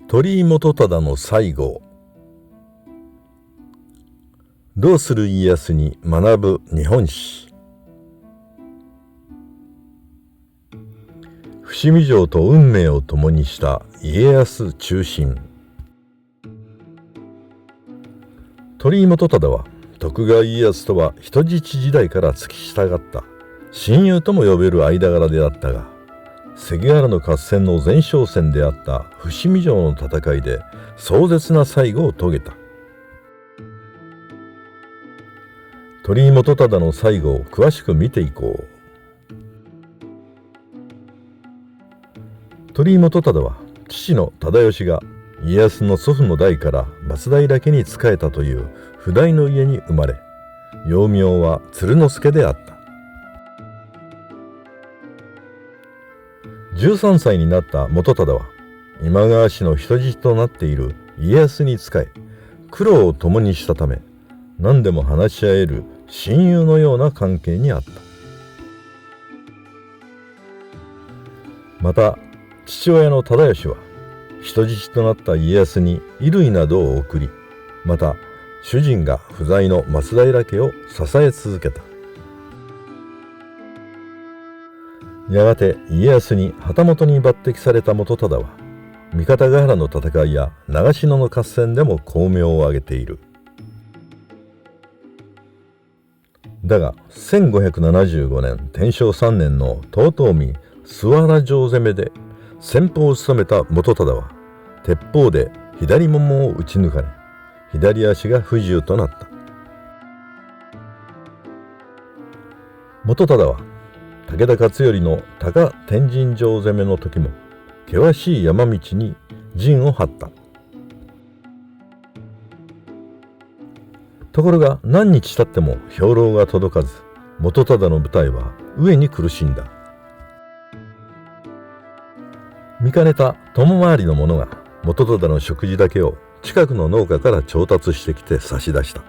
鳥居元忠の西郷。どうする家康に学ぶ日本史。伏見城と運命を共にした家康中心。鳥居元忠は徳川家康とは人質時代から付き従った親友とも呼べる間柄であったが、関ヶ原の合戦の前哨戦であった伏見城の戦いで壮絶な最後を遂げた。鳥居元忠の最後を詳しく見ていこう。鳥居元忠は父の忠義が家康の祖父の代から松平家に仕えたという譜代の家に生まれ、幼名は鶴之助であった。13歳になった元忠は今川氏の人質となっている家康に仕え、苦労を共にしたため何でも話し合える親友のような関係にあった。また父親の忠義は人質となった家康に衣類などを送り、また主人が不在の松平家を支え続けた。やがて家康に旗本に抜擢された元忠は三方ヶ原の戦いや長篠の合戦でも功名を挙げている。だが1575年天正3年の遠江諏訪原城攻めで先鋒を務めた元忠は鉄砲で左ももを撃ち抜かれ、左足が不自由となった。元忠は武田勝頼の高天神城攻めの時も険しい山道に陣を張った。ところが何日経っても兵糧が届かず、元忠の部隊は飢えに苦しんだ。見かねた友回りの者が元忠の食事だけを近くの農家から調達してきて差し出した。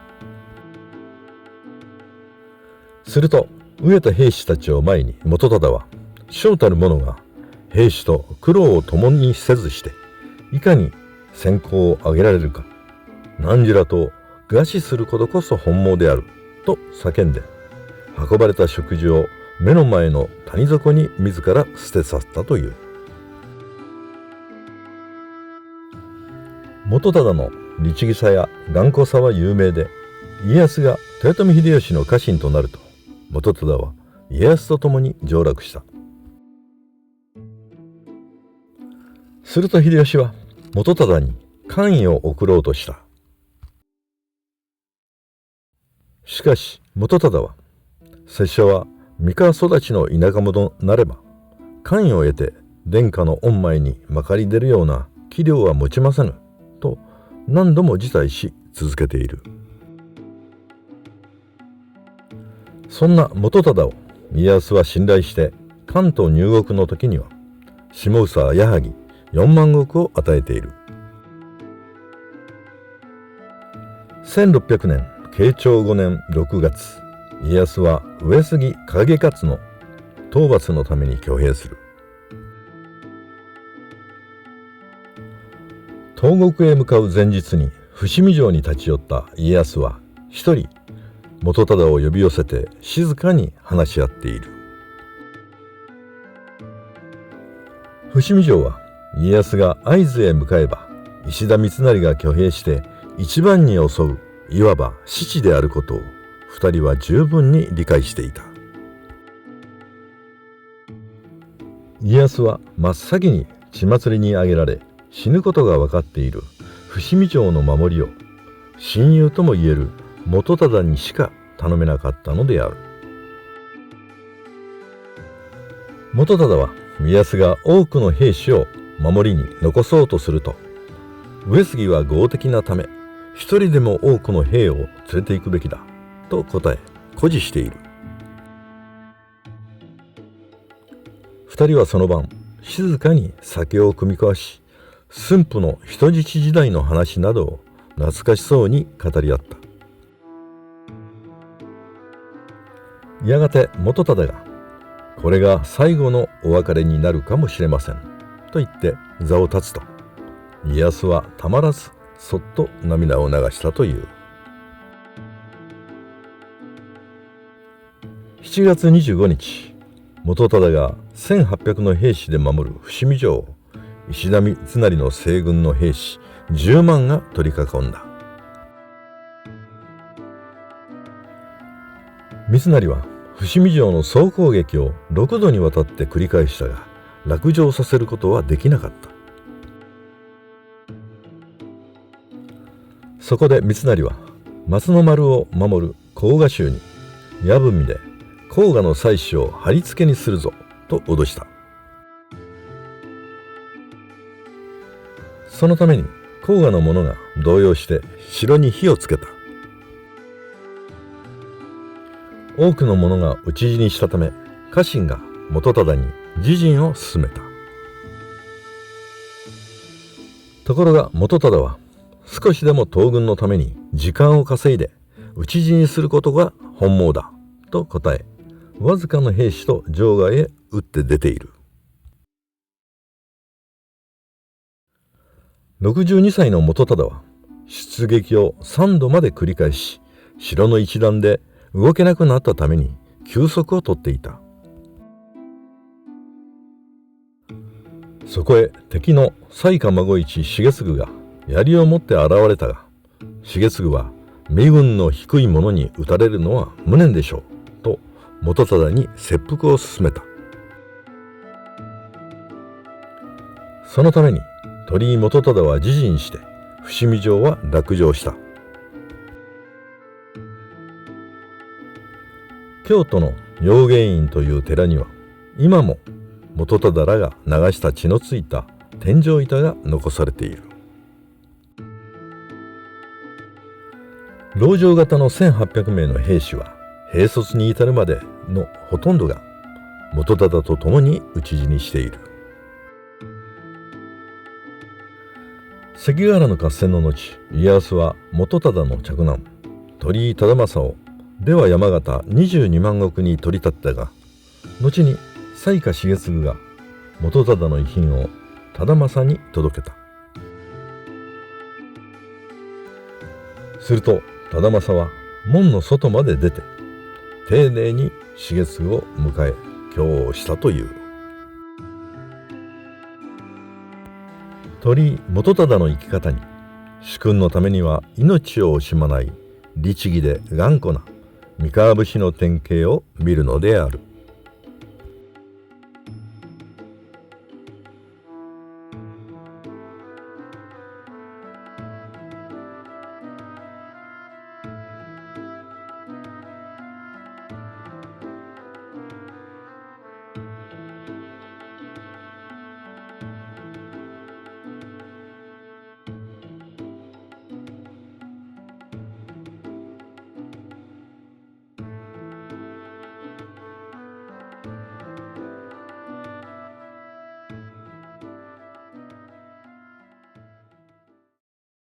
すると飢えた兵士たちを前に元忠は将たる者が兵士と苦労を共にせずしていかに戦功を挙げられるか、何時らと餓死することこそ本望であると叫んで、運ばれた食事を目の前の谷底に自ら捨て去ったという。元忠の律儀さや頑固さは有名で、家康が豊臣秀吉の家臣となると元忠は家康と共に上洛した。すると秀吉は元忠に官位を贈ろうとした。しかし元忠は、拙者は三河育ちの田舎者なれば官位を得て殿下の御前にまかり出るような器量は持ちませぬと何度も辞退し続けている。そんな元忠を家康は信頼して関東入国の時には下総矢作4万石を与えている。1600年慶長5年6月、家康は上杉景勝の討伐のために挙兵する。東国へ向かう前日に伏見城に立ち寄った家康は一人元忠を呼び寄せて静かに話し合っている。伏見城は家康が会津へ向かえば石田三成が挙兵して一番に襲ういわば死地であることを二人は十分に理解していた。家康は真っ先に血祭りに挙げられ死ぬことが分かっている伏見城の守りを親友ともいえる元忠にしか頼めなかったのである。元忠は家康が多くの兵士を守りに残そうとすると、上杉は豪敵なため一人でも多くの兵を連れて行くべきだと答え誇示している。二人はその晩静かに酒を酌み交わし、駿府の人質時代の話などを懐かしそうに語り合った。やがて元忠がこれが最後のお別れになるかもしれませんと言って座を立つと、家康はたまらずそっと涙を流したという。7月25日、元忠が1800の兵士で守る伏見城を石田三成の西軍の兵士10万が取り囲んだ。三成は伏見城の総攻撃を6度にわたって繰り返したが、落城させることはできなかった。そこで三成は松の丸を守る甲賀衆に矢文で甲賀の妻子を貼り付けにするぞと脅した。そのために甲賀の者が動揺して城に火をつけた。多くの者が討ち死にしたため、家臣が元忠に自陣を進めた。ところが元忠は少しでも東軍のために時間を稼いで討ち死にすることが本望だと答え、わずかの兵士と城外へ打って出ている。62歳の元忠は出撃を3度まで繰り返し、城の一段で動けなくなったために休息をとっていた。そこへ敵の雑賀孫一重次が槍を持って現れたが、重次は身分の低い者に撃たれるのは無念でしょうと元忠に切腹を勧めた。そのために鳥居元忠は自陣して伏見城は落城した。京都の陽芸院という寺には今も元忠らが流した血のついた天井板が残されている。籠城型の1800名の兵士は兵卒に至るまでのほとんどが元忠と共に討ち死にしている。関ヶ原の合戦の後、家康は元忠の嫡男鳥居忠政を出羽山形22万石に取り立てたが、後に雑賀重次が元忠の遺品を忠政に届けた。すると忠政は門の外まで出て丁寧に重次を迎え供をしたという。鳥居元忠の生き方に主君のためには命を惜しまない律儀で頑固な三河武士の典型を見るのである。